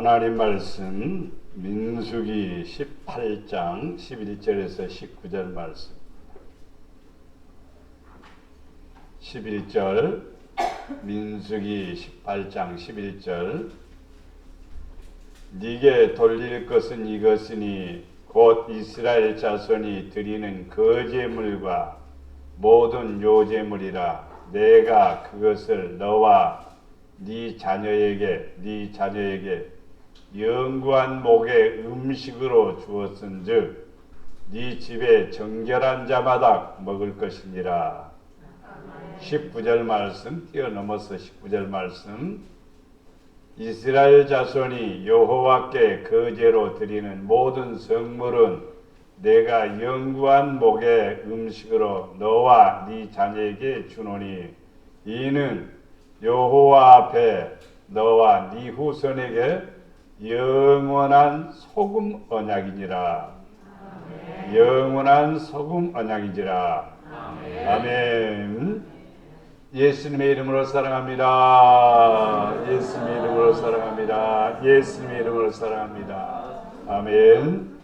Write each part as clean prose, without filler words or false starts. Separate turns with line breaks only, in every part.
하나님 말씀 민수기 18장 11절에서 19절 말씀. 11절 민수기 18장 11절 네게 돌릴 것은 이것이니 곧 이스라엘 자손이 드리는 거제물과 모든 요제물이라. 내가 그것을 너와 네 자녀에게 영구한 목의 음식으로 주었은즉 네 집에 정결한 자마다 먹을 것이니라. 19절 말씀 뛰어넘어서 19절 말씀. 이스라엘 자손이 여호와께 거제로 드리는 모든 성물은 내가 영구한 목의 음식으로 너와 네 자녀에게 주노니 이는 여호와 앞에 너와 네 후손에게 영원한 소금 언약이니라. 영원한 소금 언약이니라. 아멘. 예수님의 이름으로 사랑합니다. 예수님의 이름으로 사랑합니다. 예수님의 이름으로 사랑합니다. 아멘.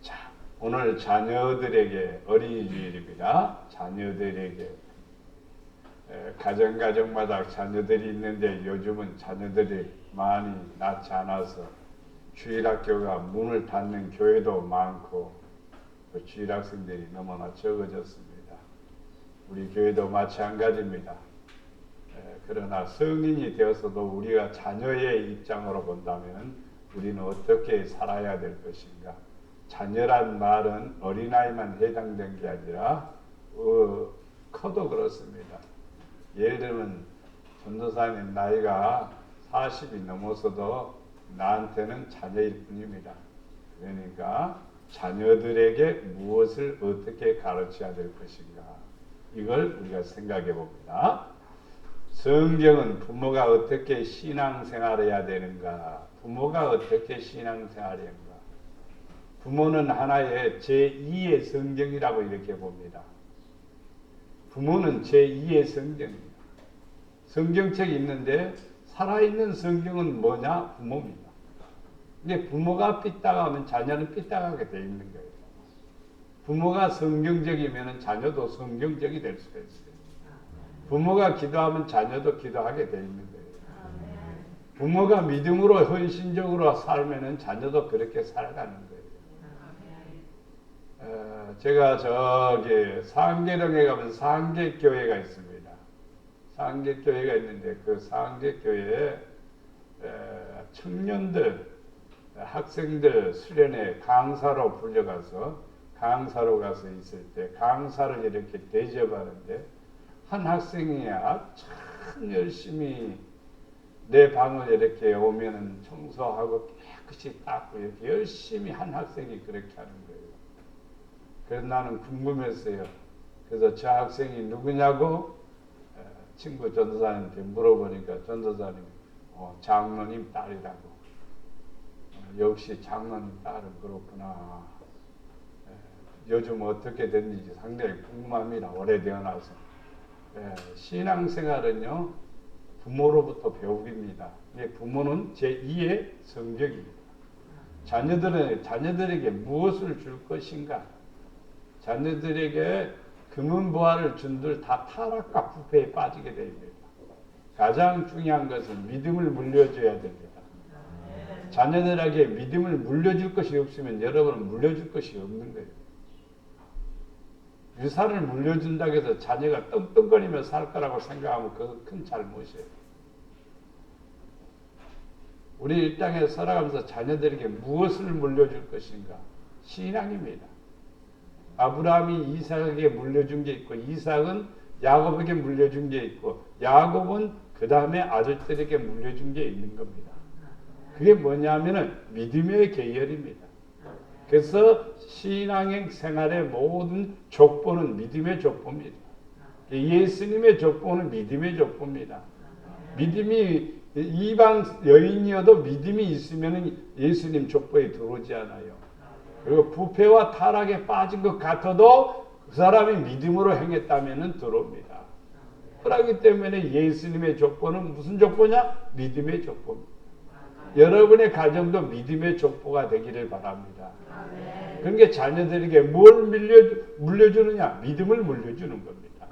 자, 오늘 자녀들에게 어린이 주일입니다. 자녀들에게 가정마다 자녀들이 있는데 요즘은 자녀들이 많이 낳지 않아서 주일학교가 문을 닫는 교회도 많고 주일학생들이 너무나 적어졌습니다. 우리 교회도 마찬가지입니다. 그러나 성인이 되어서도 우리가 자녀의 입장으로 본다면 우리는 어떻게 살아야 될 것인가? 자녀란 말은 어린아이만 해당된 게 아니라 커도 그렇습니다. 예를 들면 전도사님 나이가 40이 넘어서도 나한테는 자녀일 뿐입니다. 그러니까 자녀들에게 무엇을 어떻게 가르쳐야 될 것인가, 이걸 우리가 생각해 봅니다. 성경은 부모가 어떻게 신앙생활을 해야 되는가, 부모가 어떻게 신앙생활을 해야 하는가. 부모는 하나의 제2의 성경이라고 이렇게 봅니다. 부모는 제2의 성경입니다. 성경책이 있는데 살아있는 성경은 뭐냐? 부모입니다. 근데 부모가 삐딱하면 자녀는 삐딱하게 되어 있는 거예요. 부모가 성경적이면 자녀도 성경적이 될 수가 있어요. 부모가 기도하면 자녀도 기도하게 되어 있는 거예요. 부모가 믿음으로 헌신적으로 살면 자녀도 그렇게 살아가는 거예요. 제가 저기 상계동에 가면 상계교회가 있습니다. 상계교회가 있는데 그 상계교회에 청년들, 학생들 수련회 강사로 불려가서 강사로 가서 있을 때 강사를 이렇게 대접하는데 한 학생이 참 열심히 내 방을 이렇게 오면은 청소하고 깨끗이 닦고 이렇게 열심히 한 학생이 그렇게 하는 거예요. 그래서 나는 궁금했어요. 그래서 저 학생이 누구냐고 친구 전도사님한테 물어보니까 전도사님이 장로님 딸이라고. 역시 장로님 딸은 그렇구나. 요즘 어떻게 됐는지 상당히 궁금합니다. 오래되어 나서. 신앙생활은요, 부모로부터 배우기입니다. 부모는 제2의 성경입니다. 자녀들에게 무엇을 줄 것인가? 자녀들에게 금은보화를 준들 다 타락과 부패에 빠지게 됩니다. 가장 중요한 것은 믿음을 물려줘야 됩니다. 자녀들에게 믿음을 물려줄 것이 없으면 여러분은 물려줄 것이 없는 거예요. 유산을 물려준다고 해서 자녀가 떵떵거리며 살 거라고 생각하면 그건 큰 잘못이에요. 우리 이 땅에 살아가면서 자녀들에게 무엇을 물려줄 것인가? 신앙입니다. 아브라함이 이삭에게 물려준 게 있고 이삭은 야곱에게 물려준 게 있고 야곱은 그 다음에 아들들에게 물려준 게 있는 겁니다. 그게 뭐냐면은 믿음의 계열입니다. 그래서 신앙의 생활의 모든 족보는 믿음의 족보입니다. 예수님의 족보는 믿음의 족보입니다. 믿음이 이방 여인이어도 믿음이 있으면 예수님 족보에 들어오지 않아요. 그리고 부패와 타락에 빠진 것 같아도 그 사람이 믿음으로 행했다면 들어옵니다. 그렇기 때문에 예수님의 족보는 무슨 족보냐? 믿음의 족보입니다. 여러분의 가정도 믿음의 족보가 되기를 바랍니다. 그러니까 자녀들에게 뭘 물려주느냐? 믿음을 물려주는 겁니다.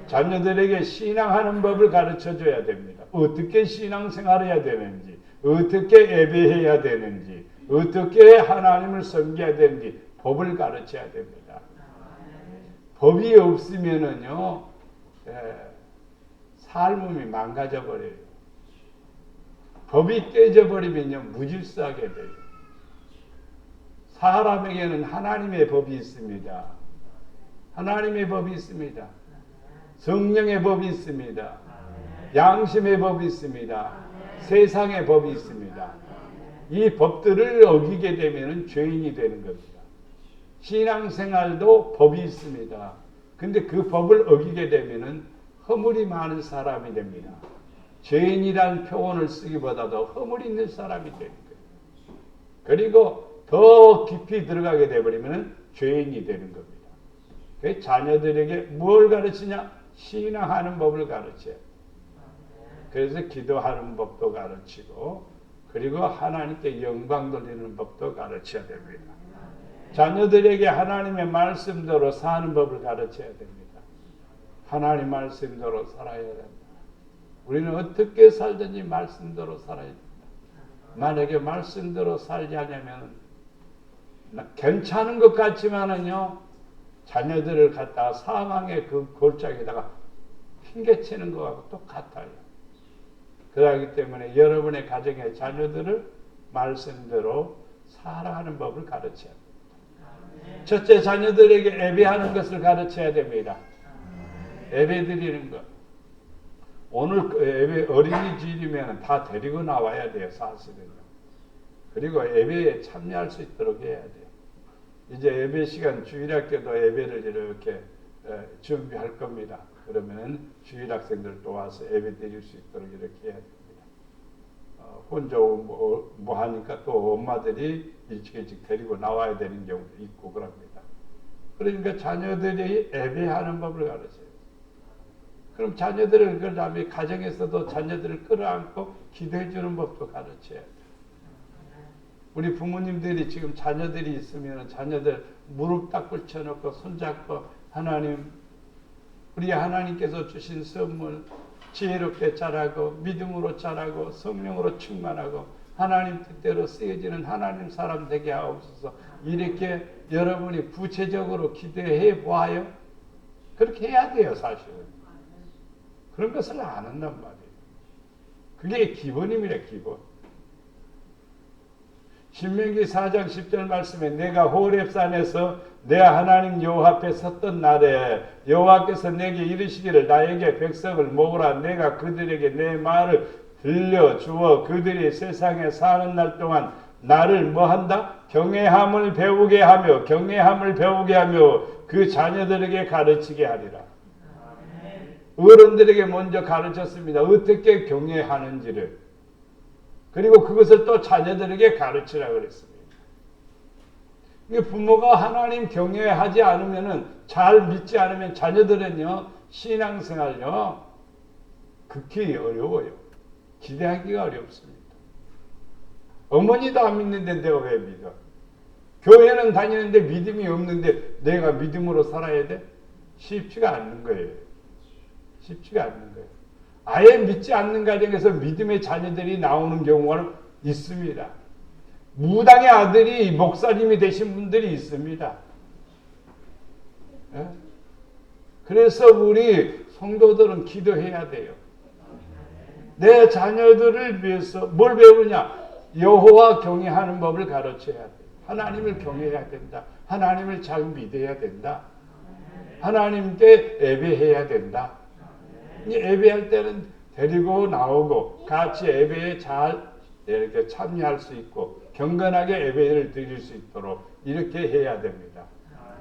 자녀들에게 신앙하는 법을 가르쳐줘야 됩니다. 어떻게 신앙생활을 해야 되는지, 어떻게 예배해야 되는지, 어떻게 하나님을 섬겨야 되는지 법을 가르쳐야 됩니다. 법이 없으면은요, 삶이 망가져 버려요. 법이 깨져버리면요, 무질서하게 돼요. 사람에게는 하나님의 법이 있습니다. 하나님의 법이 있습니다. 성령의 법이 있습니다. 양심의 법이 있습니다. 세상의 법이 있습니다. 이 법들을 어기게 되면 죄인이 되는 겁니다. 신앙생활도 법이 있습니다. 근데 그 법을 어기게 되면 허물이 많은 사람이 됩니다. 죄인이라는 표현을 쓰기보다도 허물이 있는 사람이 되는 거예요. 그리고 더 깊이 들어가게 되버리면 죄인이 되는 겁니다. 그 자녀들에게 뭘 가르치냐? 신앙하는 법을 가르쳐요. 그래서 기도하는 법도 가르치고, 그리고 하나님께 영광 돌리는 법도 가르쳐야 됩니다. 자녀들에게 하나님의 말씀대로 사는 법을 가르쳐야 됩니다. 하나님 말씀대로 살아야 된다. 우리는 어떻게 살든지 말씀대로 살아야 된다. 만약에 말씀대로 살지 않으면 괜찮은 것 같지만은요, 자녀들을 갖다가 사망의 그 골짜기에다가 핑계치는 것하고 똑같아요. 그렇기 때문에 여러분의 가정의 자녀들을 말씀대로 살아가는 법을 가르쳐야 됩니다. 첫째, 자녀들에게 예배하는 것을 가르쳐야 됩니다. 예배 드리는 것. 오늘 예배 어린이집이면 다 데리고 나와야 돼요, 사실은요. 그리고 예배에 참여할 수 있도록 해야 돼요. 이제 예배 시간 주일학교도 예배를 이렇게 준비할 겁니다. 그러면 주일학생들도 와서 예배 드릴 수 있도록 이렇게 해야 됩니다. 혼자 뭐 하니까 또 엄마들이 일찍 데리고 나와야 되는 경우도 있고 그럽니다. 그러니까 자녀들이 예배하는 법을 가르쳐요. 그럼 자녀들을 그 다음에 가정에서도 자녀들을 끌어안고 기도해 주는 법도 가르쳐야 돼요. 우리 부모님들이 지금 자녀들이 있으면 자녀들 무릎 딱 꿇혀놓고 손잡고 하나님, 우리 하나님께서 주신 선물 지혜롭게 자라고 믿음으로 자라고 성령으로 충만하고 하나님 뜻대로 쓰여지는 하나님 사람 되게 하옵소서. 이렇게 여러분이 구체적으로 기도해 보아요. 그렇게 해야 돼요, 사실은. 그런 것을 안 한단 말이에요. 그게 기본입니다, 기본. 신명기 4장 10절 말씀에 내가 호렙산에서 내 하나님 여호와 앞에 섰던 날에 여호와께서 내게 이르시기를 나에게 백성을 모으라. 내가 그들에게 내 말을 들려주어 그들이 세상에 사는 날 동안 나를 뭐한다? 경외함을 배우게 하며 그 자녀들에게 가르치게 하리라. 어른들에게 먼저 가르쳤습니다. 어떻게 경외하는지를. 그리고 그것을 또 자녀들에게 가르치라고 그랬습니다. 부모가 하나님 경외하지 않으면, 잘 믿지 않으면 자녀들은요, 신앙생활요, 극히 어려워요. 기대하기가 어렵습니다. 어머니도 안 믿는데 내가 왜 믿어? 교회는 다니는데 믿음이 없는데 내가 믿음으로 살아야 돼? 쉽지가 않는 거예요. 쉽지가 않는 거예요. 아예 믿지 않는 가정에서 믿음의 자녀들이 나오는 경우가 있습니다. 무당의 아들이 목사님이 되신 분들이 있습니다. 예? 그래서 우리 성도들은 기도해야 돼요. 내 자녀들을 위해서 뭘 배우냐? 여호와 경외하는 법을 가르쳐야 돼요. 하나님을 경외해야 된다. 하나님을 잘 믿어야 된다. 하나님께 예배해야 된다. 예배할 때는 데리고 나오고 같이 예배에 잘 이렇게 참여할 수 있고 경건하게 예배를 드릴 수 있도록 이렇게 해야 됩니다.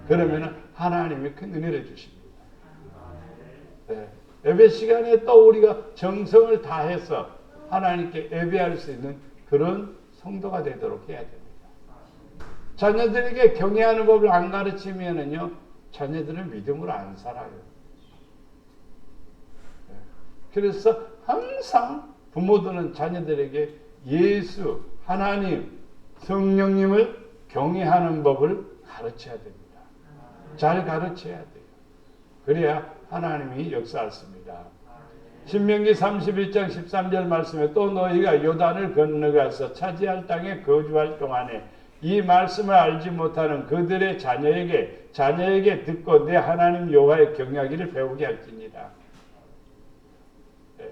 그러면 하나님이 큰 은혜를 주십니다. 네. 예배 시간에 또 우리가 정성을 다해서 하나님께 예배할 수 있는 그런 성도가 되도록 해야 됩니다. 자녀들에게 경외하는 법을 안 가르치면은요, 자녀들은 믿음으로 안 살아요. 그래서 항상 부모들은 자녀들에게 예수, 하나님, 성령님을 경외하는 법을 가르쳐야 됩니다. 잘 가르쳐야 돼요. 그래야 하나님이 역사하십니다. 신명기 31장 13절 말씀에 또 너희가 요단을 건너가서 차지할 땅에 거주할 동안에 이 말씀을 알지 못하는 그들의 자녀에게 듣고 내 하나님 여호와의 경외하기를 배우게 할지니라.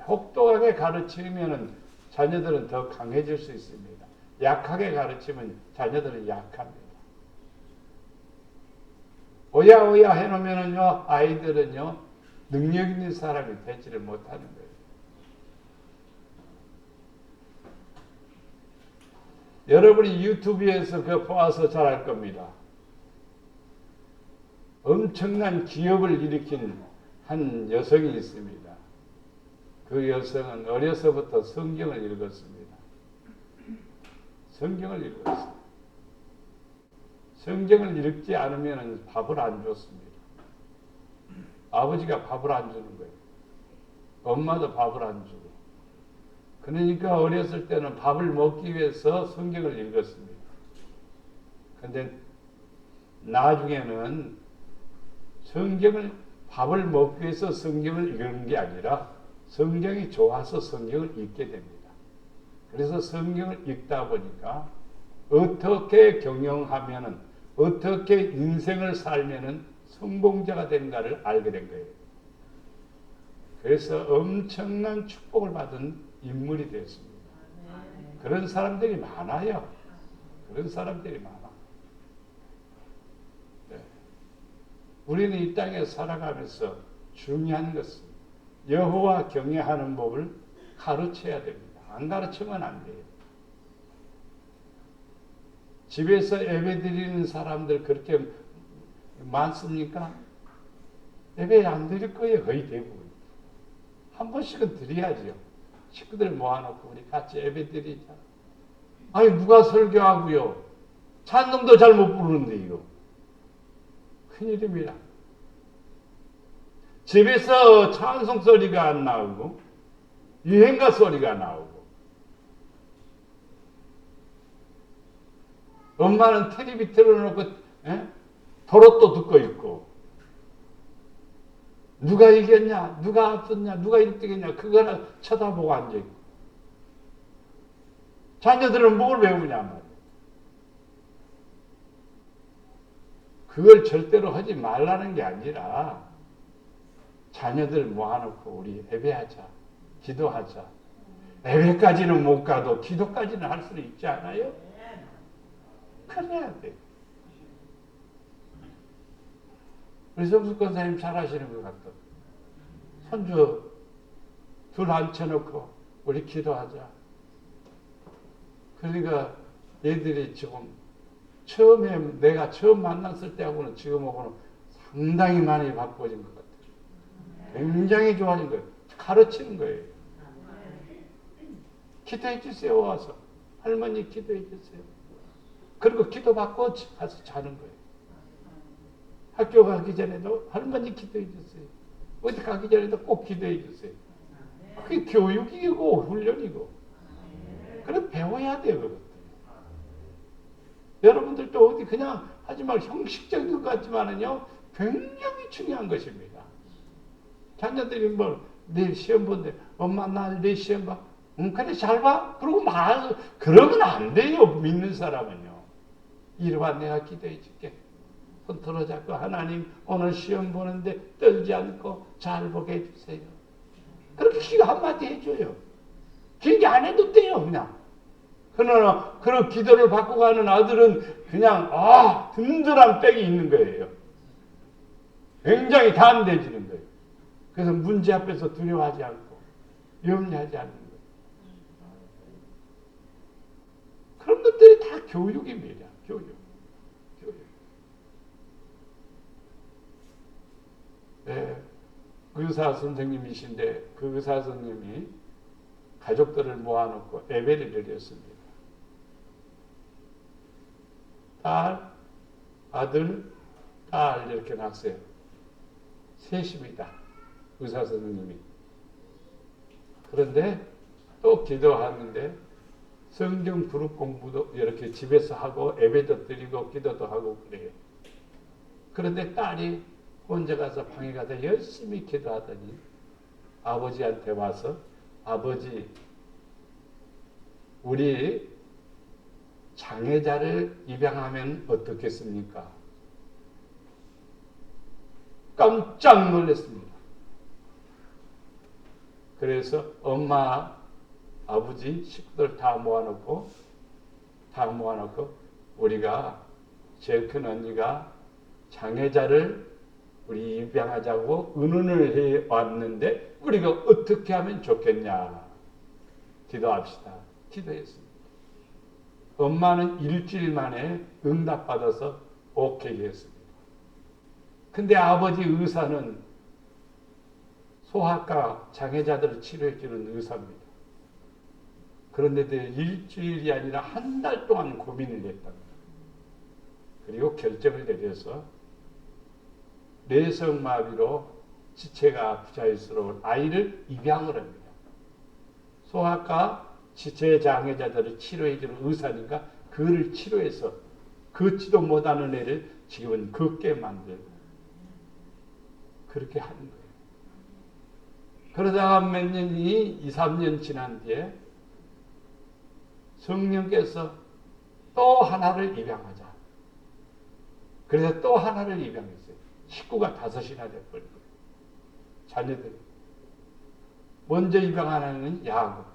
혹독하게 가르치면 자녀들은 더 강해질 수 있습니다. 약하게 가르치면 자녀들은 약합니다. 오야오야 해놓으면은요, 아이들은요, 능력 있는 사람이 되지를 못하는 거예요. 여러분이 유튜브에서 그거 보아서 잘 알 겁니다. 엄청난 기업을 일으킨 한 여성이 있습니다. 그 여성은 어려서부터 성경을 읽었습니다. 성경을 읽었어요. 성경을 읽지 않으면 밥을 안 줬습니다. 아버지가 밥을 안 주는 거예요. 엄마도 밥을 안 주고. 그러니까 어렸을 때는 밥을 먹기 위해서 성경을 읽었습니다. 근데 나중에는 밥을 먹기 위해서 성경을 읽는 게 아니라 성경이 좋아서 성경을 읽게 됩니다. 그래서 성경을 읽다 보니까 어떻게 경영하면은, 어떻게 인생을 살면은 성공자가 되는가를 알게 된 거예요. 그래서 엄청난 축복을 받은 인물이 되었습니다. 그런 사람들이 많아요. 그런 사람들이 많아. 네. 우리는 이 땅에 살아가면서 중요한 것은 여호와 경외하는 법을 가르쳐야 됩니다. 안 가르치면 안 돼요. 집에서 예배 드리는 사람들 그렇게 많습니까? 예배 안 드릴 거예요. 거의 대부분. 한 번씩은 드려야죠. 식구들 모아놓고 우리 같이 예배 드리자. 아니 누가 설교하고요. 찬송도 잘 못 부르는데 이거. 큰일입니다. 집에서 찬송 소리가 안 나오고 유행가 소리가 나오고 엄마는 텔레비 틀어놓고 토로또 듣고 있고 누가 이겼냐 누가 앞섰냐 누가 1등했냐 그거나 쳐다보고 앉아있고 자녀들은 뭘 배우냐 말이야. 그걸 절대로 하지 말라는 게 아니라 자녀들 모아놓고 우리 예배하자 기도하자. 예배까지는 못 가도 기도까지는 할 수는 있지 않아요? 그래야 돼. 우리 성수 권사님 잘 하시는 것 같다. 손주 둘 앉혀놓고 우리 기도하자. 그러니까 얘들이 지금 처음에 내가 처음 만났을 때하고는 지금하고는 상당히 많이 바꿔진 것 같아요. 굉장히 좋아진 거예요. 가르치는 거예요. 기도해 주세요. 와서 할머니 기도해 주세요. 그리고 기도받고 가서 자는 거예요. 학교 가기 전에도 할머니 기도해 주세요. 어디 가기 전에도 꼭 기도해 주세요. 그게 교육이고 훈련이고. 그래 배워야 돼요. 그것도. 여러분들도 어디 그냥 하지 말고 형식적인 것 같지만은요 굉장히 중요한 것입니다. 자녀들이 뭐 내일 시험 본대. 엄마 나 내일 시험 봐. 그래 잘 봐. 그러고 그러면 안 돼요. 믿는 사람은요. 이리 와 내가 기도해 줄게. 손 들어잡고 하나님 오늘 시험 보는데 떨지 않고 잘 보게 해주세요. 그렇게 기도 한마디 해줘요. 길게 안 해도 돼요. 그냥. 그러나 그런 기도를 받고 가는 아들은 그냥 든든한 백이 있는 거예요. 굉장히 담대해지는 거예요. 그래서 문제 앞에서 두려워하지 않고 염려하지 않는 거예요. 그런 것들이 다 교육입니다. 교육. 네, 의사 선생님이신데 그 의사 선생님이 가족들을 모아놓고 예배를 드렸습니다. 딸, 아들, 딸 이렇게 낳았어요. 셋입니다. 의사 선생님이. 그런데 또 기도하는데 성경 그룹 공부도 이렇게 집에서 하고 예배도 드리고 기도도 하고 그래요. 그런데 딸이 혼자 가서 방에 가서 열심히 기도하더니 아버지한테 와서 아버지 우리 장애자를 입양하면 어떻겠습니까? 깜짝 놀랐습니다. 그래서 엄마, 아버지, 식구들 다 모아놓고 우리가 제일 큰 언니가 장애자를 우리 입양하자고 의논을 해 왔는데 우리가 어떻게 하면 좋겠냐? 기도합시다. 기도했습니다. 엄마는 일주일 만에 응답받아서 오케이 했습니다. 근데 아버지 의사는 소아과 장애자들을 치료해주는 의사입니다. 그런데도 일주일이 아니라 한 달 동안 고민을 했답니다. 그리고 결정을 내려서 뇌성마비로 지체가 부자연스러운 아이를 입양을 합니다. 소아과 지체 장애자들을 치료해주는 의사니까 그를 치료해서 걷지도 못하는 애를 지금은 걷게 만들고 그렇게 하는 거예요. 그러다가 몇 년이 2, 3년 지난 뒤에 성령께서 또 하나를 입양하자. 그래서 또 하나를 입양했어요. 식구가 5이나 돼버린 거예요. 자녀들이. 먼저 입양하는 야곱,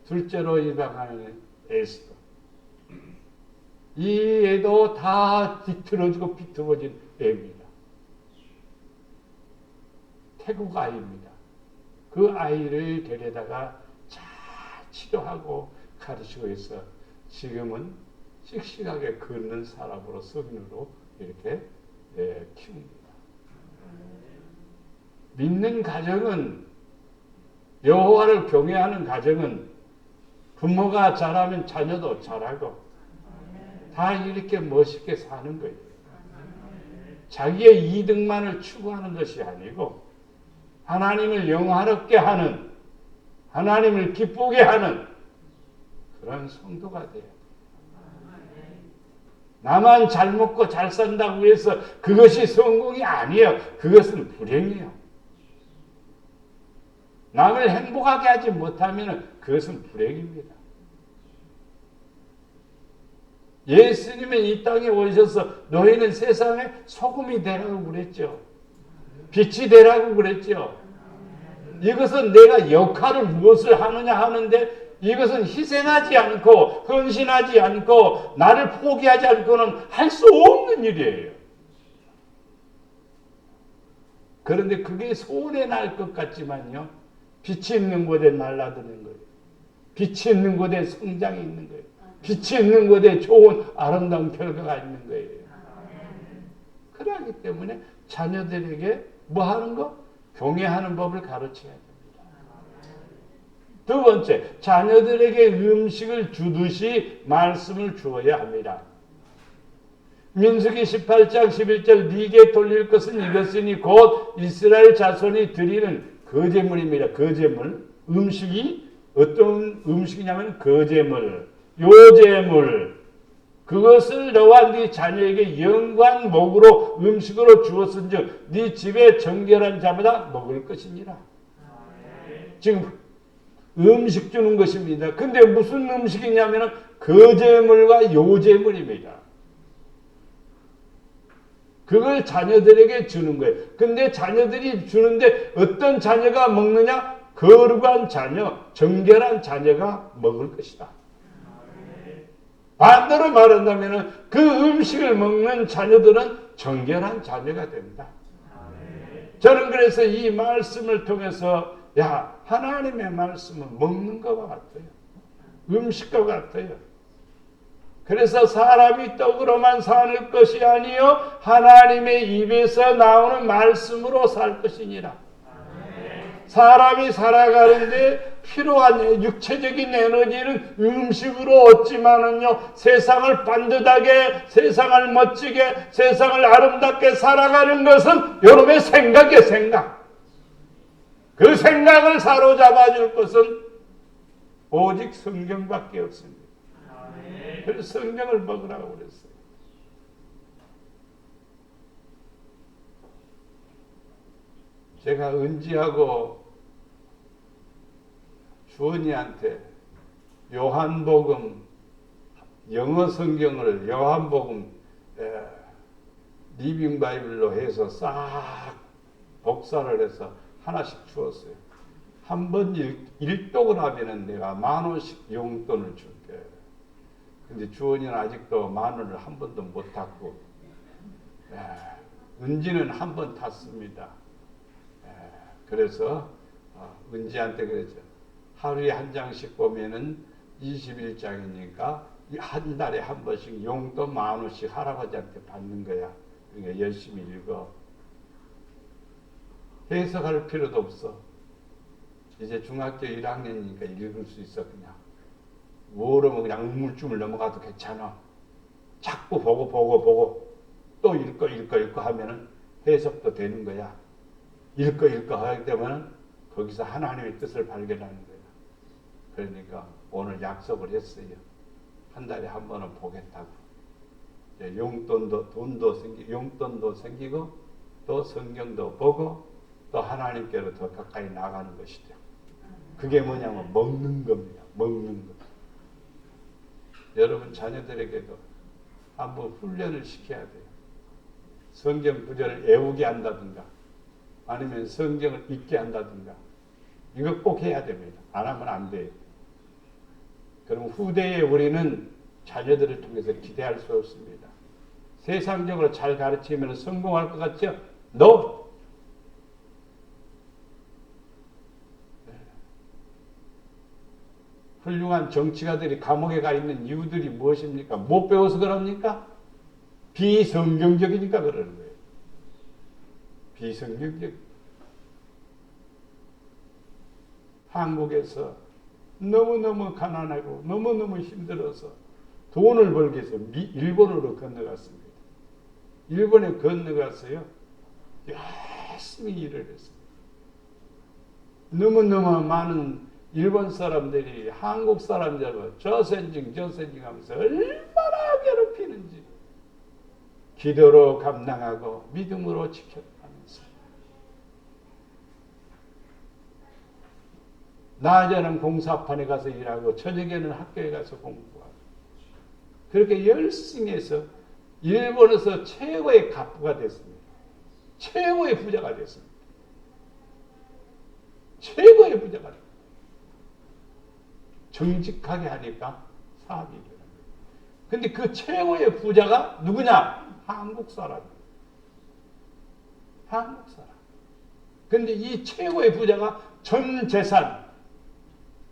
둘째로 입양하는 에스더. 이 애도 다 뒤틀어지고 비틀어진 애입니다. 태국 아이입니다. 그 아이를 데려다가 잘 치료하고 가르치고 있어 지금은 씩씩하게 걷는 사람으로 성인으로 이렇게 키웁니다. 믿는 가정은 여호와를 경외하는 가정은 부모가 잘하면 자녀도 잘하고 다 이렇게 멋있게 사는 거예요. 자기의 이득만을 추구하는 것이 아니고 하나님을 영화롭게 하는 하나님을 기쁘게 하는 그런 성도가 돼요. 나만 잘 먹고 잘 산다고 해서 그것이 성공이 아니에요. 그것은 불행이에요. 남을 행복하게 하지 못하면 그것은 불행입니다. 예수님은 이 땅에 오셔서 너희는 세상에 소금이 되라고 그랬죠. 빛이 되라고 그랬죠. 이것은 내가 역할을 무엇을 하느냐 하는데 이것은 희생하지 않고 헌신하지 않고 나를 포기하지 않고는 할 수 없는 일이에요. 그런데 그게 손에 날 것 같지만요. 빛이 있는 곳에 날아드는 거예요. 빛이 있는 곳에 성장이 있는 거예요. 빛이 있는 곳에 좋은 아름다운 결과가 있는 거예요. 그러기 때문에 자녀들에게 뭐 하는 거? 경외하는 법을 가르쳐야 됩니다. 두 번째, 자녀들에게 음식을 주듯이 말씀을 주어야 합니다. 민수기 18장 11절 네게 돌릴 것은 이것이니 곧 이스라엘 자손이 드리는 거제물입니다. 거제물. 음식이 어떤 음식이냐면 거제물, 요제물. 그것을 너와 네 자녀에게 영광 목으로 음식으로 주었은즉 네 집에 정결한 자마다 먹을 것이니라. 지금 음식 주는 것입니다. 근데 무슨 음식이냐면 거제물과 요제물입니다. 그걸 자녀들에게 주는 거예요. 근데 자녀들이 주는데 어떤 자녀가 먹느냐? 거룩한 자녀, 정결한 자녀가 먹을 것이다. 반대로 말한다면 그 음식을 먹는 자녀들은 정결한 자녀가 된다. 저는 그래서 이 말씀을 통해서 하나님의 말씀은 먹는 것과 같아요. 음식과 같아요. 그래서 사람이 떡으로만 사는 것이 아니요 하나님의 입에서 나오는 말씀으로 살 것이니라. 사람이 살아가는데 필요한 육체적인 에너지는 음식으로 얻지만은요 세상을 반듯하게, 세상을 멋지게, 세상을 아름답게 살아가는 것은 여러분의 생각이에요. 생각. 그 생각을 사로잡아 줄 것은 오직 성경밖에 없습니다. 그래서 성경을 먹으라고 그랬어요. 제가 은지하고 주은이한테 요한복음 영어 성경을 요한복음 리빙 바이블로 해서 싹 복사를 해서 하나씩 주었어요. 한 번 일독을 하면은 내가 10,000원씩 용돈을 줄게. 근데 주원이는 아직도 10,000원을 한 번도 못 탔고, 은지는 한 번 탔습니다. 그래서 은지한테 그랬죠. 하루에 한 장씩 보면은 21장이니까 한 달에 한 번씩 용돈 10,000원씩 할아버지한테 받는 거야. 그러니까 열심히 읽어. 해석할 필요도 없어. 이제 중학교 1학년이니까 읽을 수 있어. 그냥 모르면 그냥 우물쭈물 넘어가도 괜찮아. 자꾸 보고 또 읽고 하면은 해석도 되는 거야. 읽고 하게 되면 거기서 하나님의 뜻을 발견하는 거야. 그러니까 오늘 약속을 했어요. 한 달에 한 번은 보겠다고. 용돈도 생기고 또 성경도 보고 또 하나님께로 더 가까이 나가는 것이죠. 그게 뭐냐면 먹는 겁니다. 먹는 것. 여러분 자녀들에게도 한번 훈련을 시켜야 돼요. 성경 구절을 외우게 한다든가 아니면 성경을 읽게 한다든가 이거 꼭 해야 됩니다. 안 하면 안 돼요. 그럼 후대에 우리는 자녀들을 통해서 기대할 수 없습니다. 세상적으로 잘 가르치면 성공할 것 같죠? No! 훌륭한 정치가들이 감옥에 가 있는 이유들이 무엇입니까? 못 배워서 그럽니까? 비성경적이니까 그러는 거예요. 비성경적. 한국에서 너무너무 가난하고 너무너무 힘들어서 돈을 벌기 위해서 일본으로 건너갔습니다. 일본에 건너갔어요. 열심히 일을 했습니다. 너무너무 많은 일본 사람들이 한국 사람들과 저센징 하면서 얼마나 괴롭히는지 기도로 감당하고 믿음으로 지켜가면서 낮에는 공사판에 가서 일하고 저녁에는 학교에 가서 공부하고 그렇게 열심히 해서 일본에서 최고의 갑부가 됐습니다. 최고의 부자가 됐습니다. 최고의 부자가 됐습니다. 정직하게 하니까 사업이 되는 거예요. 근데 그 최고의 부자가 누구냐? 한국 사람이에요. 한국 사람. 근데 이 최고의 부자가 전 재산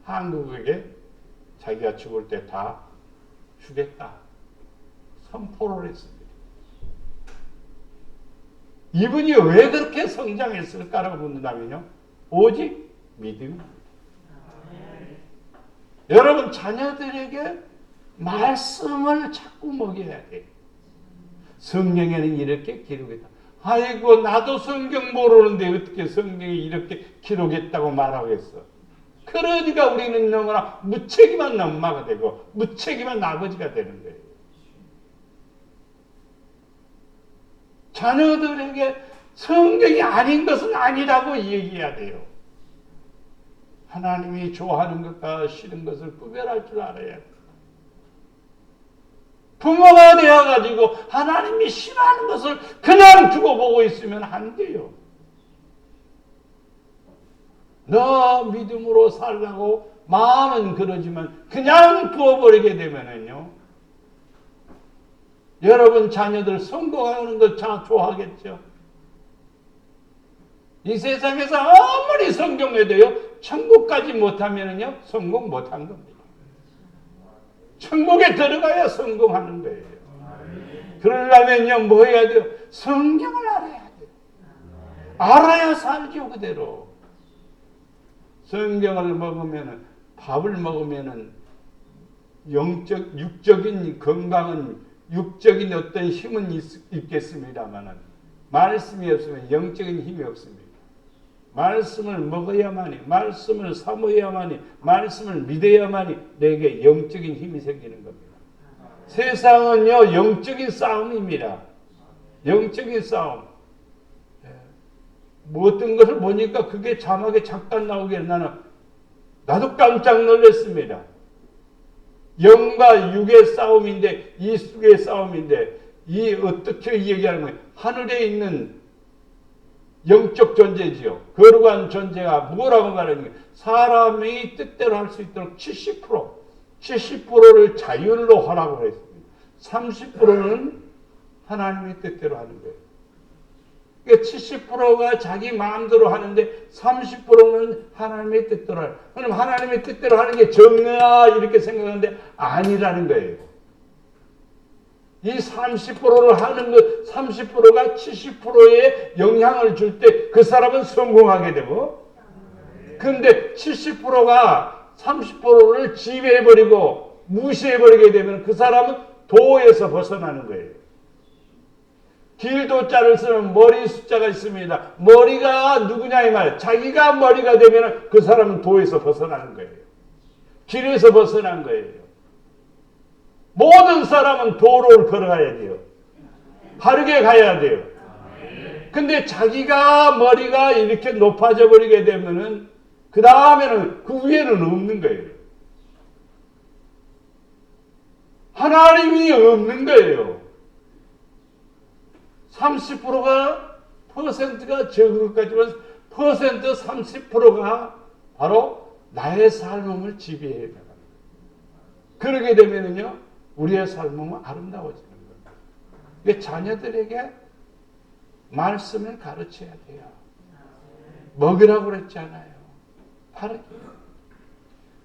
한국에게 자기가 죽을 때 다 주겠다. 선포를 했습니다. 이분이 왜 그렇게 성장했을까라고 묻는다면요. 오직 믿음입니다. 여러분 자녀들에게 말씀을 자꾸 먹여야 돼요. 성경에는 이렇게 기록했다. 아이고 나도 성경 모르는데 어떻게 성경에 이렇게 기록했다고 말하겠어. 그러니까 우리는 너무나 무책임한 엄마가 되고 무책임한 아버지가 되는 거예요. 자녀들에게 성경이 아닌 것은 아니라고 얘기해야 돼요. 하나님이 좋아하는 것과 싫은 것을 구별할 줄 알아야 돼요. 부모가 되어가지고 하나님이 싫어하는 것을 그냥 두고 보고 있으면 안 돼요. 너 믿음으로 살라고 마음은 그러지만 그냥 두어버리게 되면은요. 여러분 자녀들 성공하는 걸 다 좋아하겠죠. 이 세상에서 아무리 성공해도요. 천국까지 못하면은요. 성공 못한 겁니다. 천국에 들어가야 성공하는 거예요. 그러려면요. 뭐 해야 돼요? 성경을 알아야 돼요. 알아야 살죠 그대로. 성경을 먹으면은 밥을 먹으면은 육적인 건강은 육적인 어떤 힘은 있겠습니다만은 말씀이 없으면 영적인 힘이 없습니다. 말씀을 먹어야만이, 말씀을 사모야만이, 말씀을 믿어야만이 내게 영적인 힘이 생기는 겁니다. 세상은요, 영적인 싸움입니다. 영적인 싸움. 뭐 어떤 것을 보니까 그게 자막에 잠깐 나오게 나도 깜짝 놀랐습니다. 영과 육의 싸움인데, 이숙의 싸움인데, 이 어떻게 얘기하는 거예요? 하늘에 있는 영적 존재지요. 거룩한 존재가 뭐라고 말하는 거예요? 사람이 뜻대로 할 수 있도록 70%를 자율로 하라고 했습니다. 30%는 하나님의 뜻대로 하는 거예요. 그러니까 70%가 자기 마음대로 하는데 30%는 하나님의 뜻대로 하는 거예요. 그럼 하나님의 뜻대로 하는 게 정의야 이렇게 생각하는데 아니라는 거예요. 이 30%를 하는 것, 30%가 70%에 영향을 줄 때 그 사람은 성공하게 되고, 근데 70%가 30%를 지배해버리고 무시해버리게 되면 그 사람은 도에서 벗어나는 거예요. 길도자를 쓰면 머리 숫자가 있습니다. 머리가 누구냐 이 말. 자기가 머리가 되면 그 사람은 도에서 벗어나는 거예요. 길에서 벗어난 거예요. 모든 사람은 도로를 걸어가야 돼요. 바르게 가야 돼요. 근데 자기가 머리가 이렇게 높아져 버리게 되면은 그 다음에는 그 위에는 없는 거예요. 하나님이 없는 거예요. 30%가 적은 것 같지만 퍼센트 30%가 바로 나의 삶을 지배해 나가는 거예요. 그러게 되면은요, 우리의 삶은 아름다워지는 겁니다. 자녀들에게 말씀을 가르쳐야 돼요. 먹으라고 그랬잖아요. 바르게.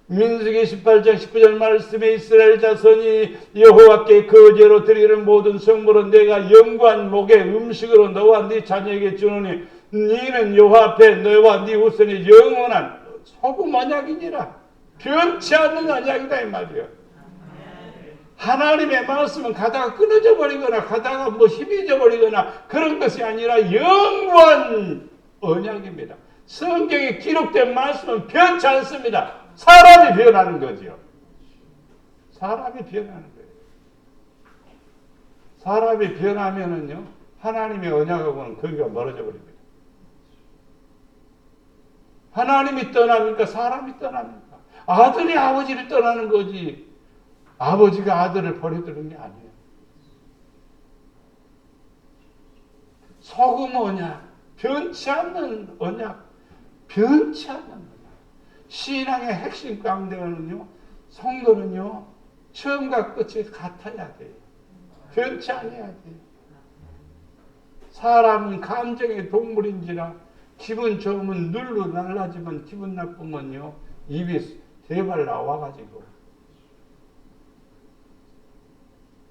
민수기 18장 19절 말씀에 이스라엘 자손이 여호와께 거제로 드리는 모든 성물은 내가 영관 목의 음식으로 너와 네 자녀에게 주노니 너는 여호와 앞에 너와 네 후손이 영원한 소금 언약이니라. 변치 않는 언약이다 이 말이에요. 하나님의 말씀은 가다가 끊어져 버리거나 가다가 힘이 버리거나 그런 것이 아니라 영원 언약입니다. 성경에 기록된 말씀은 변치 않습니다. 사람이 변하는 거죠. 사람이 변하는 거예요. 사람이 변하면은요, 하나님의 언약하고는 거리가 멀어져 버립니다. 하나님이 떠납니까? 사람이 떠납니까? 아들이 아버지를 떠나는 거지. 아버지가 아들을 버려두는 게 아니에요. 소금 언약, 변치 않는 언약, 변치 않는 언약. 신앙의 핵심 가운데는요, 성도는요, 처음과 끝이 같아야 돼요. 변치 않아야 돼요. 사람은 감정의 동물인지라 기분 좋으면 눌러 날라지만 기분 나쁘면요, 입이 대발 나와가지고.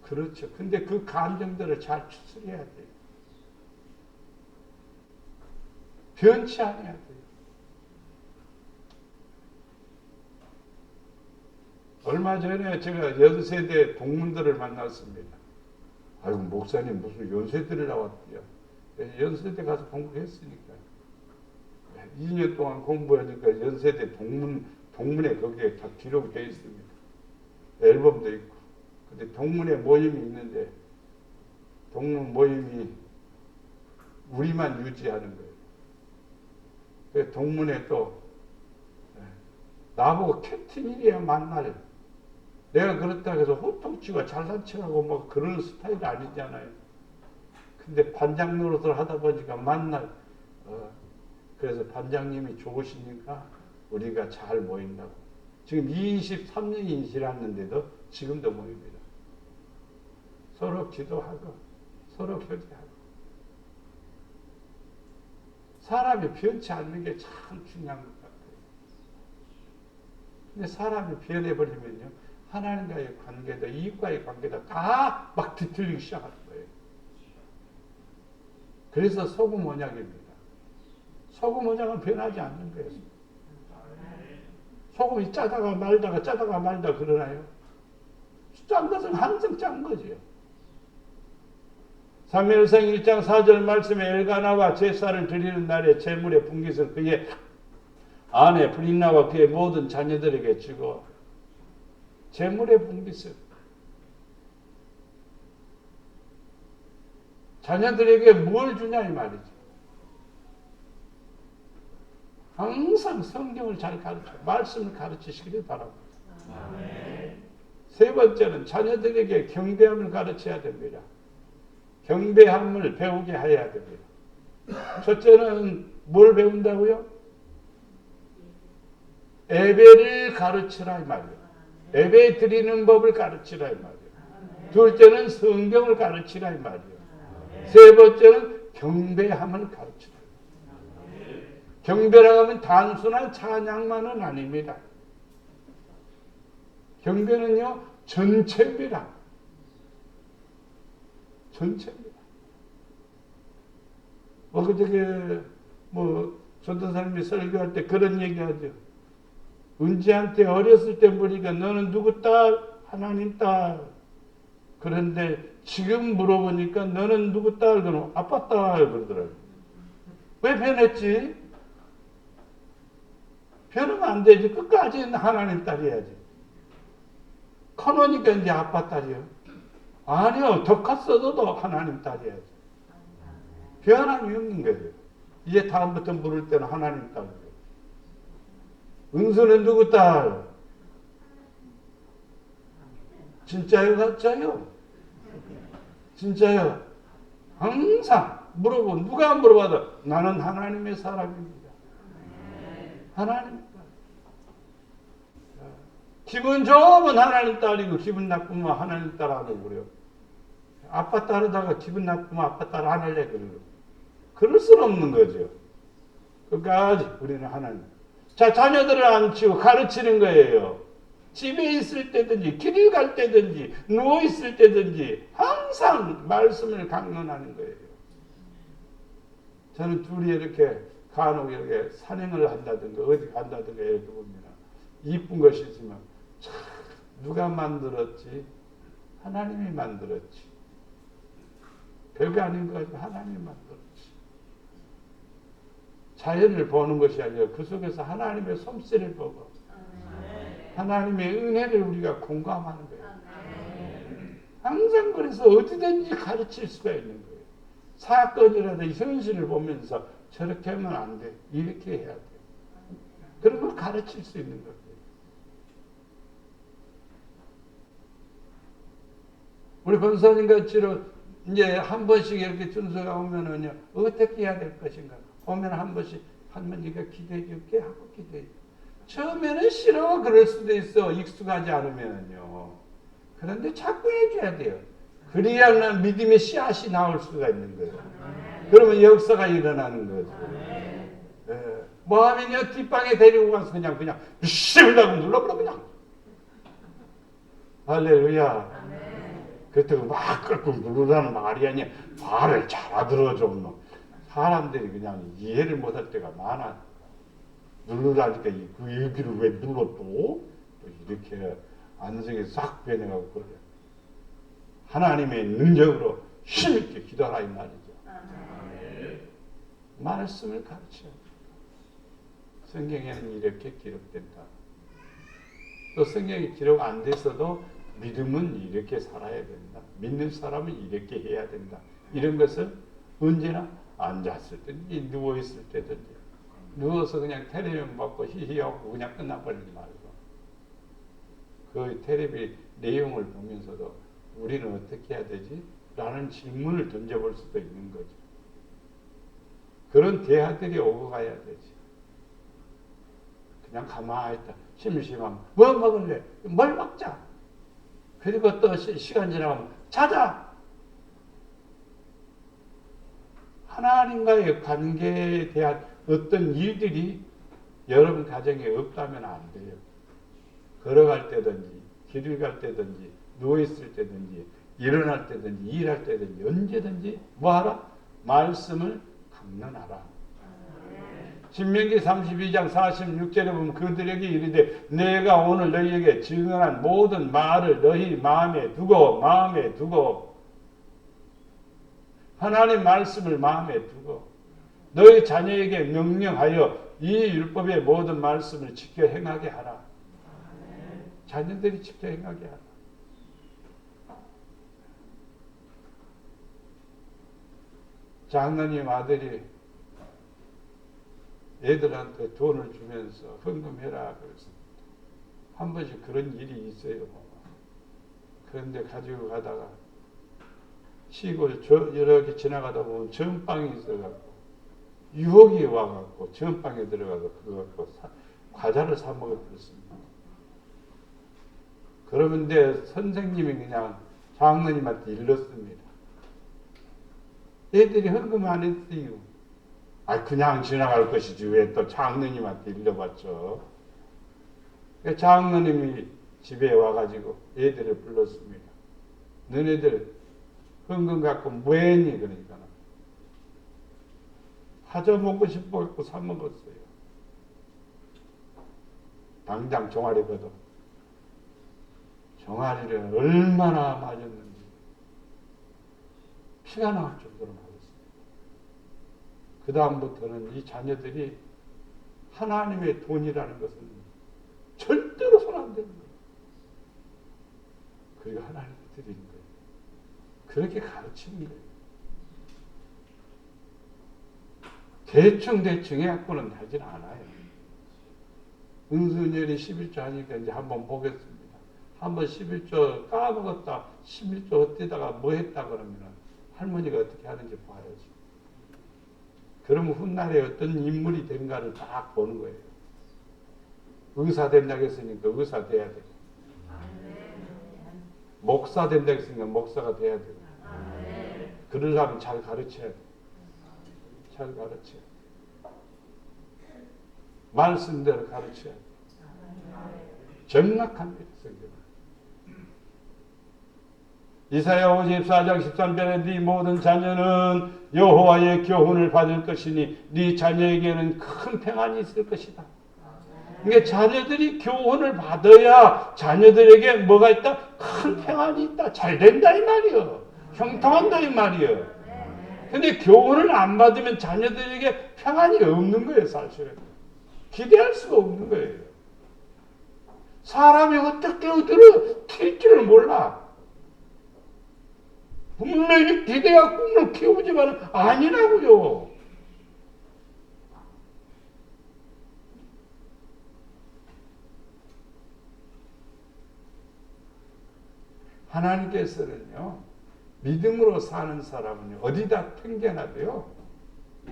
그렇죠. 근데 그 감정들을 잘 추스려야 돼요. 변치 않아야 돼요. 얼마 전에 제가 연세대 동문들을 만났습니다. 아유, 목사님 무슨 연세대를 나왔대요. 연세대 가서 공부했으니까. 2년 동안 공부하니까 연세대 동문에 거기에 다 기록이 되어 있습니다. 앨범도 있고. 근데 동문회 모임이 있는데 동문 모임이 우리만 유지하는 거예요. 그 동문회 또 나보고 캡틴이래야 만날. 내가 그렇다고 해서 호통치고 잘난 척하고 뭐 그런 스타일이 아니잖아요. 근데 반장 노릇을 하다 보니까 만날. 그래서 반장님이 좋으시니까 우리가 잘 모인다고. 지금 23년이 지났는데도 지금도 모입니다. 서로 기도하고 서로 교제하고. 사람이 변치 않는 게 참 중요한 것 같아요. 근데 사람이 변해버리면요, 하나님과의 관계도 이웃과의 관계도 다 막 뒤틀리기 시작하는 거예요. 그래서 소금 언약입니다. 소금 언약은 변하지 않는 거예요. 소금이 짜다가 말다 그러나요? 짠 것은 항상 짠 거지요. 사무엘상 1장 4절 말씀에 엘가나가 제사를 드리는 날에 제물의 분깃을 그의 아내 브린나와 그의 모든 자녀들에게 주고 제물의 분깃을 자녀들에게 뭘 주냐 이 말이죠. 항상 성경을 잘 가르쳐 말씀을 가르치시기를 바랍니다. 세 번째는 자녀들에게 경배함을 가르쳐야 됩니다. 경배함을 배우게 해야 됩니다. 첫째는 뭘 배운다고요? 예배를 가르치라 이 말이에요. 예배 드리는 법을 가르치라 이 말이에요. 둘째는 성경을 가르치라 이 말이에요. 세 번째는 경배함을 가르치라. 경배라고 하면 단순한 찬양만은 아닙니다. 경배는요 전체입니다. 전체입니다. 그저께 전도사님이 설교할 때 그런 얘기하죠. 은지한테 어렸을 때 보니까 너는 누구 딸? 하나님 딸. 그런데 지금 물어보니까 너는 누구 딸? 그러면 아빠 딸 그러더라고요. 왜 변했지? 변하면 안 되지. 끝까지는 하나님 딸이야지. 커놓으니까 이제 아빠 딸이요. 아니요. 더 컸어도 하나님 딸이야지. 변함이 없는 거예요. 이제 다음부터 물을 때는 하나님 딸이에요. 은수는 누구 딸? 진짜요? 가짜요? 진짜요? 항상 물어보면 누가 물어봐도 나는 하나님의 사람입니다. 하나님 딸. 기분 좋으면 하나님 딸이고 기분 나쁘면 하나님 딸 안 하고 그래요. 아빠 딸에다가 기분 나쁘면 아빠 딸 안 할래 그래요. 그럴 수는 없는 거죠. 끝까지 우리는 하나님. 자, 자녀들을 앉히고 가르치는 거예요. 집에 있을 때든지 길을 갈 때든지 누워 있을 때든지 항상 말씀을 강론하는 거예요. 저는 둘이 이렇게 간혹 이렇게 산행을 한다든가 어디 간다든가 이렇게 보면 이쁜 것이 있으면 참 누가 만들었지? 하나님이 만들었지. 별거 아닌 것 같지만 하나님이 만들었지. 자연을 보는 것이 아니라 그 속에서 하나님의 솜씨를 보고 하나님의 은혜를 우리가 공감하는 거예요. 항상 그래서 어디든지 가르칠 수가 있는 거예요. 사건이라도 현실을 보면서 저렇게 하면 안 돼. 이렇게 해야 돼. 그런 걸 가르칠 수 있는 거예요. 우리 권사님 같이로 이제 한 번씩 이렇게 준서가 오면은요, 어떻게 해야 될 것인가. 오면 한 번씩 할머니가 기도해 줄게 하고 기도해 줘. 처음에는 싫어 그럴 수도 있어. 익숙하지 않으면요. 그런데 자꾸 해줘야 돼요. 그래야만 믿음의 씨앗이 나올 수가 있는 거예요. 그러면 역사가 일어나는 거죠. 네. 뭐 하면요, 뒷방에 데리고 가서 그냥 씹으려고 눌러버려 그냥. 할렐루야. 그렇다고 막 끌고 누르라는 말이 아니야. 말을 잘 알아들어 좀. 사람들이 그냥 이해를 못할 때가 많아. 누르라니까 그 얘기를 왜 눌러 또 이렇게 안성이 싹 변해가고 그래. 하나님의 능력으로 힘있게 기도하라 이 말이죠. 말씀을 가르쳐야 돼. 성경에는 이렇게 기록된다. 또 성경이 기록 안 돼서도 믿음은 이렇게 살아야 된다. 믿는 사람은 이렇게 해야 된다. 이런 것을 언제나 앉았을 때든지 누워있을 때든지 누워서 그냥 텔레비전 받고 히히하고 그냥 끝나버리지 말고 그 텔레비 내용을 보면서도 우리는 어떻게 해야 되지? 라는 질문을 던져볼 수도 있는 거죠. 그런 대화들이 오고 가야 되지. 그냥 가만히 있다. 심심하면 뭐 먹을래? 뭘 먹자. 그리고 또 시간 지나가면 자자. 하나님과의 관계에 대한 어떤 일들이 여러분 가정에 없다면 안 돼요. 걸어갈 때든지 길을 갈 때든지 누워있을 때든지 일어날 때든지 일할 때든지 언제든지 뭐하라? 말씀을 강론하라. 신명기 32장 46절에 보면 그들에게 이르되 내가 오늘 너희에게 증언한 모든 말을 너희 마음에 두고 하나님 말씀을 마음에 두고 너희 자녀에게 명령하여 이 율법의 모든 말씀을 지켜 행하게 하라. 자녀들이 지켜 행하게 하라. 장로님 아들이 애들한테 돈을 주면서 헌금해라 그랬습니다. 한 번씩 그런 일이 있어요. 그런데 가지고 가다가 시골 이렇게 지나가다 보면 전빵이 있어갖고 유혹이 와갖고 전빵에 들어가서 그거 갖고 과자를 사 먹어버렸습니다. 그러는데 선생님이 그냥 장로님한테 일렀습니다. 애들이 헌금 안 했어요. 그냥 지나갈 것이지 왜 또 장로님한테 일러봤죠. 장로님이 집에 와가지고 애들을 불렀습니다. 너네들 헌금 갖고 뭐 했니? 그러니까 과자 먹고 싶어갖고 사 먹었어요. 당장 종아리 걷어. 종아리를 얼마나 맞았는지 피가 나올 정도로 맞았습니다. 그 다음부터는 이 자녀들이 하나님의 돈이라는 것은 절대로 손 안 대는 거예요. 그리고 하나님께 드리는 거예요. 그렇게 가르치는 거예요. 대충 해갖고는 하진 않아요. 은수녀리 11조 하니까 이제 한번 보겠습니다. 한번 11조 까먹었다, 11조 어디다가 뭐 했다 그러면 할머니가 어떻게 하는지 봐야지. 그러면 훗날에 어떤 인물이 된가를 딱 보는 거예요. 의사 된다고 했으니까 의사 돼야 되고, 목사 된다고 했으니까 목사가 돼야 되고, 그러려면 잘 가르쳐야 돼. 잘 가르쳐야 돼. 말씀대로 가르쳐야 돼. 정확합니다. 성경은. 이사야 54장 13절에 네 모든 자녀는 여호와의 교훈을 받을 것이니 네 자녀에게는 큰 평안이 있을 것이다. 그러니까 자녀들이 교훈을 받아야 자녀들에게 뭐가 있다? 큰 평안이 있다. 잘 된다 이 말이요. 형통한다 이 말이요. 근데 교훈을 안 받으면 자녀들에게 평안이 없는 거예요. 사실은. 기대할 수가 없는 거예요. 사람이 어떻게 어디로 튈지를 몰라. 분명히 기대가 꿈을 키우지만 아니라고요. 하나님께서는요, 믿음으로 사는 사람은요, 어디다 편견하도요,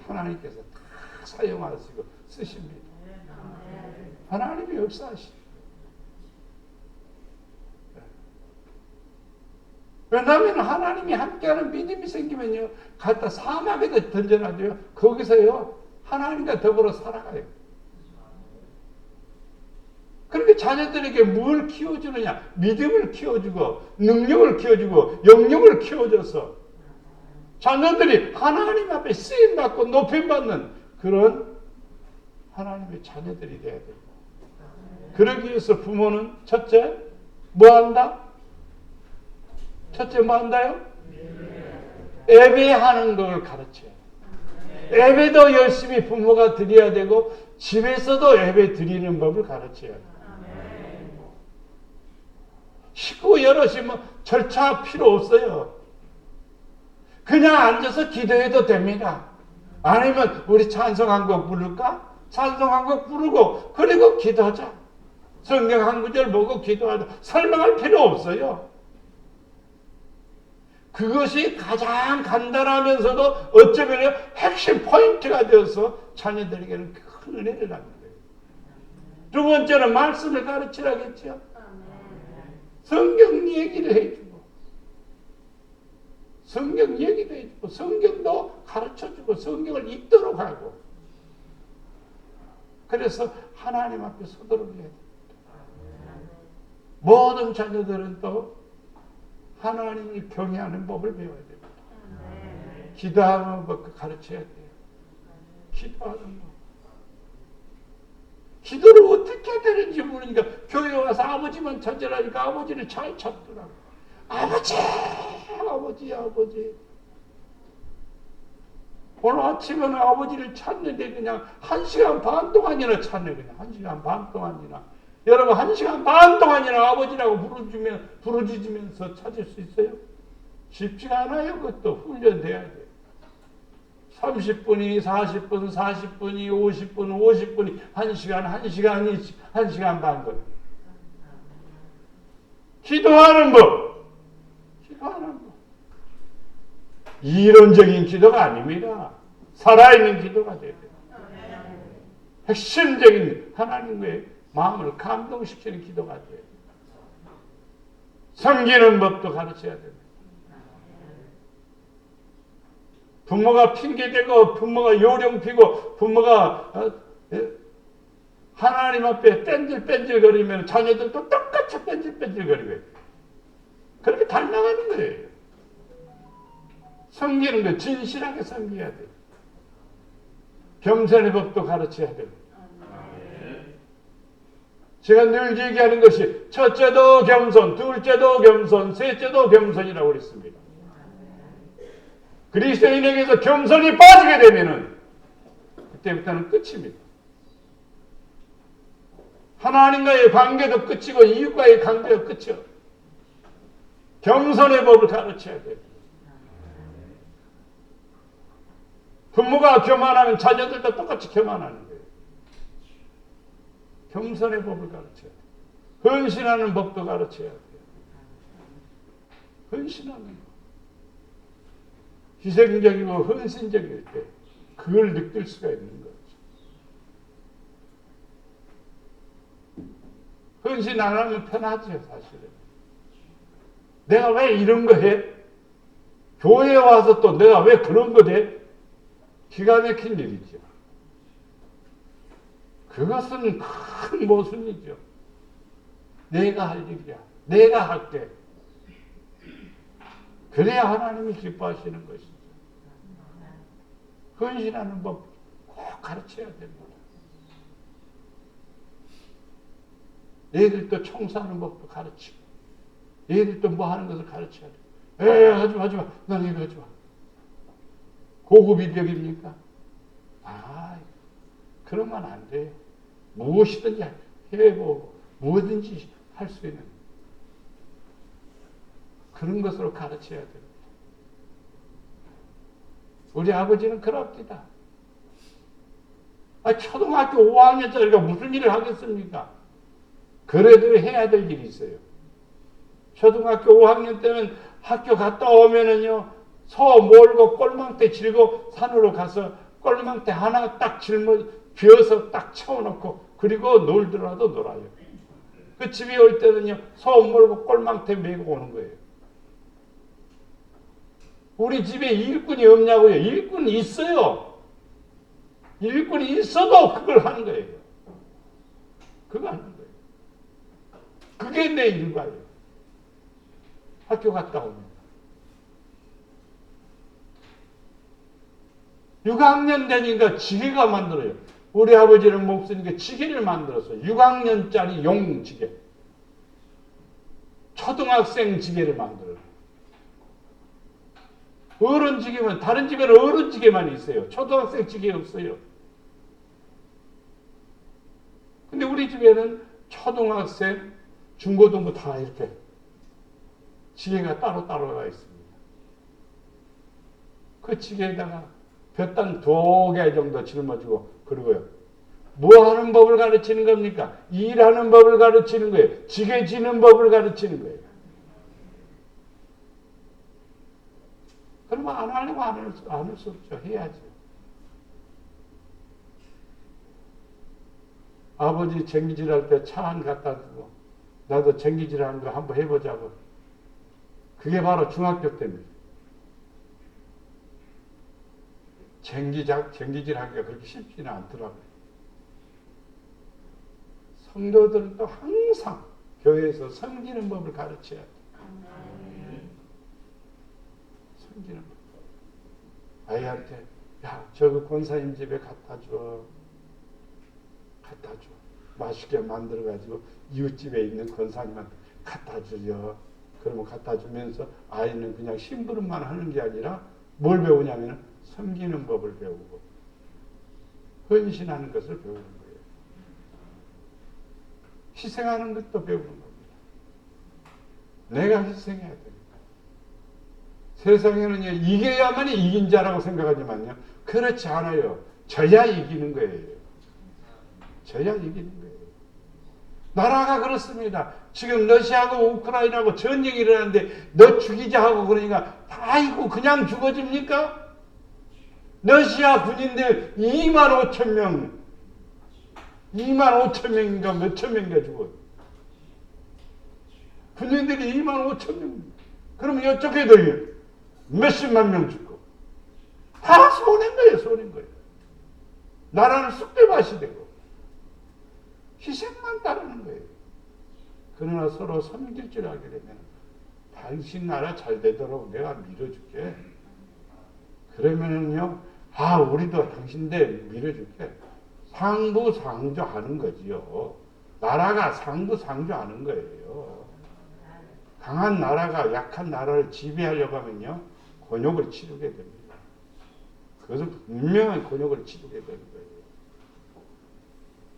하나님께서 다 사용하시고 쓰십니다. 하나님이 역사하시죠. 왜냐하면 하나님이 함께하는 믿음이 생기면요, 갖다 사막에다 던져놔도요, 거기서요, 하나님과 더불어 살아가요. 그렇게 자녀들에게 뭘 키워주느냐? 믿음을 키워주고, 능력을 키워주고, 영역을 키워줘서 자녀들이 하나님 앞에 쓰임받고 높임받는 그런 하나님의 자녀들이 돼야 돼요. 그러기 위해서 부모는 첫째, 뭐 한다? 첫째 뭐 한다요? 예배하는 걸 가르쳐요. 예배도 열심히 부모가 드려야 되고 집에서도 예배 드리는 법을 가르쳐야 돼요. 식구 여럿이 뭐 절차 필요 없어요. 그냥 앉아서 기도해도 됩니다. 아니면 우리 찬송 한 곡 부를까? 찬송 한 곡 부르고 그리고 기도하자. 성경 한 구절 보고 기도하자. 설명할 필요 없어요. 그것이 가장 간단하면서도 어쩌면 핵심 포인트가 되어서 자녀들에게는 큰 은혜를 받는 거예요. 두 번째는 말씀을 가르치라겠죠. 성경 얘기를 해주고, 성경 얘기도 해주고, 성경도 가르쳐주고, 성경을 읽도록 하고, 그래서 하나님 앞에 서도록 해야 됩니다. 모든 자녀들은 또 하나님을 경외하는 법을 배워야 됩니다. 기도하는 법 가르쳐야 돼요. 기도하는 법. 기도를 어떻게 해야 되는지 모르니까 교회 와서 아버지만 찾으라니까 아버지를 잘 찾더라고. 아버지, 아버지, 아버지. 오늘 아침에는 아버지를 찾는데 그냥 1시간 반 동안이나 찾네. 그냥 1시간 반 동안이나. 여러분 1시간 반 동안이나 아버지라고 부르짖으면서 찾을 수 있어요? 쉽지가 않아요. 그것도 훈련돼야 돼요. 30분이 40분, 40분이 50분, 50분이 1시간이 1시간 반 걸. 기도하는 법. 기도하는 법. 이론적인 기도가 아닙니다. 살아있는 기도가 돼야 돼요. 핵심적인 하나님의 마음을 감동시키는 기도가 돼요. 섬기는 법도 가르쳐야 됩니다. 부모가 핑계대고 부모가 요령피고 부모가 하나님 앞에 뺀질뺀질거리면 자녀들도 똑같이 뺀질뺀질거리고 그렇게 닮아가는 거예요. 섬기는 거 진실하게 섬겨야 돼요. 겸손의 법도 가르쳐야 됩니다. 제가 늘 얘기하는 것이 첫째도 겸손, 둘째도 겸손, 셋째도 겸손이라고 그랬습니다. 그리스도인에게서 겸손이 빠지게 되면은 그때부터는 끝입니다. 하나님과의 관계도 끝이고 이웃과의 관계도 끝이요. 겸손의 법을 가르쳐야 돼요. 부모가 교만하면 자녀들도 똑같이 교만하는 거예요. 겸손의 법을 가르쳐야 돼요. 헌신하는 법도 가르쳐야 돼요. 헌신하는 법. 희생적이고 헌신적일 때 그걸 느낄 수가 있는 거죠. 헌신 안 하면 편하죠, 사실은. 내가 왜 이런 거 해? 교회에 와서 또 내가 왜 그런 거 해? 기가 막힌 일이죠. 그것은 큰 모순이죠. 내가 할 일이야. 내가 할게. 그래야 하나님이 기뻐하시는 것이죠. 헌신하는 법 꼭 가르쳐야 됩니다. 애들도 청소하는 법도 가르치고 애들도 뭐 하는 것을 가르쳐야 돼. 하지마 넌 이거 하지마. 고급 인력입니까? 그러면 안 돼. 무엇이든지 해보고 뭐든지 할 수 있는 그런 것으로 가르쳐야 됩니다. 우리 아버지는 그럽니다. 초등학교 5학년짜리가 무슨 일을 하겠습니까? 그래도 해야 될 일이 있어요. 초등학교 5학년 때는 학교 갔다 오면은요, 소 몰고 꼴망대 질고 산으로 가서 꼴망대 하나 딱 비어서 딱 채워놓고 그리고 놀더라도 놀아요. 그 집에 올 때는요, 소 몰고 꼴망대 메고 오는 거예요. 우리 집에 일꾼이 없냐고요? 일꾼이 있어요. 일꾼이 있어도 그걸 하는 거예요. 그거 하는 거예요. 그게 내 일과예요. 학교 갔다 오면. 6학년 되니까 지게가 만들어요. 우리 아버지는 못 쓰니까 지게를 만들었어요. 6학년짜리 용지게. 초등학생 지게를 만들어요. 어른 지게만, 다른 집에는 어른 지게만 있어요. 초등학생 지게 없어요. 근데 우리 집에는 초등학생, 중고등부 다 이렇게 지게가 따로가 있습니다. 그 지게에다가 볕단 2개 정도 짊어지고 그러고요. 뭐 하는 법을 가르치는 겁니까? 일하는 법을 가르치는 거예요. 지게 지는 법을 가르치는 거예요. 그러면 안 하려고 안 할 수 없죠. 해야죠. 아버지 쟁기질할 때 차 안 갖다 주고 나도 쟁기질하는 거 한번 해보자고. 그게 바로 중학교 때입니다. 쟁기질하기가 그렇게 쉽지는 않더라고요. 성도들은 또 항상 교회에서 섬기는 법을 가르쳐야 돼요. 섬기는 법. 아이한테 야, 저거 권사님 집에 갖다 줘. 맛있게 만들어가지고 이웃집에 있는 권사님한테 갖다 주려. 그러면 갖다 주면서 아이는 그냥 심부름만 하는 게 아니라 뭘 배우냐면 섬기는 법을 배우고 헌신하는 것을 배우는 거예요. 희생하는 것도 배우는 겁니다. 내가 희생해야 됩니다. 세상에는요, 이겨야만이 이긴 자라고 생각하지만요, 그렇지 않아요. 져야 이기는 거예요. 져야 이기는 거예요. 나라가 그렇습니다. 지금 러시아하고 우크라이나하고 전쟁이 일어나는데 너 죽이자 하고 그러니까 아이고 그냥 죽어집니까? 러시아 군인들 2만 5천 명 2만 5천 명인가 몇천 명인가 죽어요. 군인들이 2만 5천 명. 그러면 이쪽에도 몇십만 명 죽고 다 손해인 거예요. 손해인 거예요. 나라는 쑥대밭이 되고 희생만 따르는 거예요. 그러나 서로 섬길 줄 알게 되면 당신 나라 잘 되도록 내가 밀어줄게. 그러면은요, 아, 우리도 당신들 밀어줄게. 상부상조하는 거지요. 나라가 상부상조하는 거예요. 강한 나라가 약한 나라를 지배하려고 하면요, 곤욕을 치르게 됩니다. 그것은 분명한 곤욕을 치르게 되는 거예요.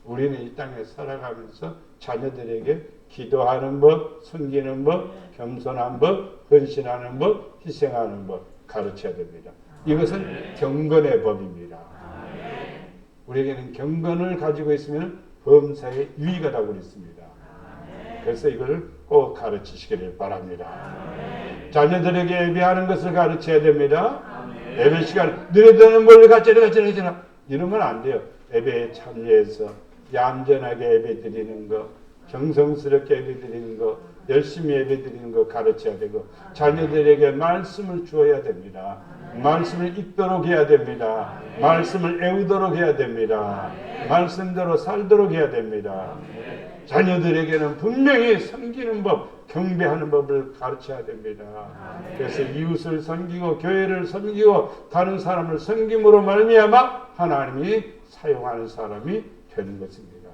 우리는 이 땅에 살아가면서 자녀들에게 기도하는 법, 섬기는 법, 겸손한 법, 헌신하는 법, 희생하는 법 가르쳐야 됩니다. 이것은 경건의 법입니다. 우리에게는 경건을 가지고 있으면 범사에 유의가 되고 있습니다. 그래서 이걸 꼭 가르치시기를 바랍니다. 자녀들에게 예배하는 것을 가르쳐야 됩니다. 예배 시간, 너희들은 뭘 가르쳐라 이런 건 안 돼요. 예배에 참여해서 얌전하게 예배 드리는 거, 정성스럽게 예배 드리는 거, 열심히 예배 드리는 거 가르쳐야 되고, 자녀들에게 말씀을 주어야 됩니다. 말씀을 읽도록 해야 됩니다. 말씀을 애우도록 해야 됩니다. 말씀대로 살도록 해야 됩니다. 자녀들에게는 분명히 섬기는 법, 경배하는 법을 가르쳐야 됩니다. 그래서 이웃을 섬기고 교회를 섬기고 다른 사람을 섬김으로 말미암아 하나님이 사용하는 사람이 되는 것입니다.